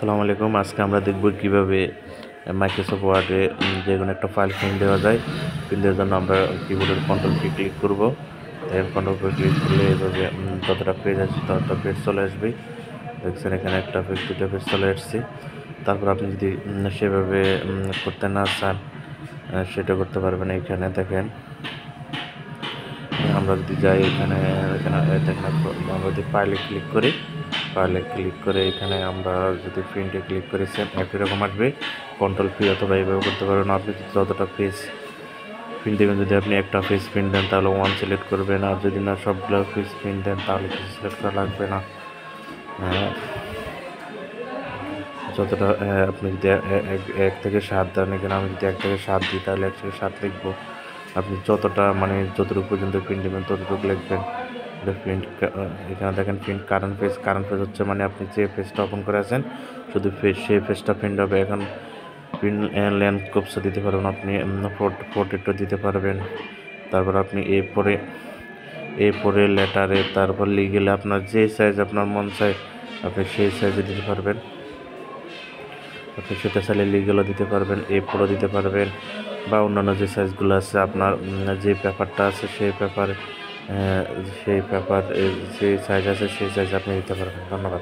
আসসালামু আলাইকুম। আজকে আমরা দেখব কিভাবে মাইক্রোসফট ওয়ার্ডে যেকোনো একটা ফাইল প্রিন্ট দেওয়া যায়। প্রিন্ট দেওয়ার জন্য আমরা কিবোর্ডের কন্ট্রোল কি ক্লিক করব। দেখেন কন্ট্রোল কি ক্লিক করলে এভাবে যতটা পেজ আছে ততটা পেজ চলে আসবে। দেখছেন এখানে একটা পেজ, দুটো পেজ চলে আসছে। তারপর আপনি যদি সেভাবে করতে না চান সেটা করতে পারবেন। এখানে দেখেন আমরা যদি যাই এখানে এখানে দেখেন আমরা যদি ফাইলে ক্লিক করি, ফাইলে ক্লিক করে এখানে আমরা যদি প্রিন্টে ক্লিক করি সেম একই রকম আসবে। কন্ট্রোল পি অথবা এইভাবে করতে পারবেন। আপনি যতটা পেজ প্রিন্ট দেবেন, যদি আপনি একটা পেজ প্রিন্ট দেন তাহলে ওয়ান সিলেক্ট করবেন, আর যদি না সবগুলো পেজ প্রিন্ট দেন তাহলে কিছু সিলেক্ট করা লাগবে না। যতটা আপনি যদি 1 থেকে 7 দেন, এখানে আমি যদি 1 থেকে 7 দিই তাহলে 1 থেকে 7 লিখবো। আপনি যতটা যতটুকু পর্যন্ত প্রিন্ট দেবেন ততটুকু লিখবেন। প্রিন্ট এখানে দেখেন প্রিন্ট কারেন্ট পেজ হচ্ছে আপনি যে পেজটা ওপেন করে আছেন শুধু সেই পেজটা প্রিন্ট হবে। এখন প্রিন্ট ল্যান্ডস্কেপসও দিতে পারবেন, আপনি পোর্ট্রেটও দিতে পারবেন। তারপর আপনি এ4 লেটারে তারপর লিগেলে আপনার যে সাইজ আপনার মন চায় আপনি সেই সাইজে দিতে পারবেন। আপনি সেটা চাইলে লিগেলও দিতে পারবেন, এ4ও দিতে পারবেন, বা অন্যান্য যে সাইজগুলো আছে আপনার যে পেপারটা আছে সেই পেপার যে সাইজ আছে সেই সাইজ আপনি দিতে পারবেন। ধন্যবাদ।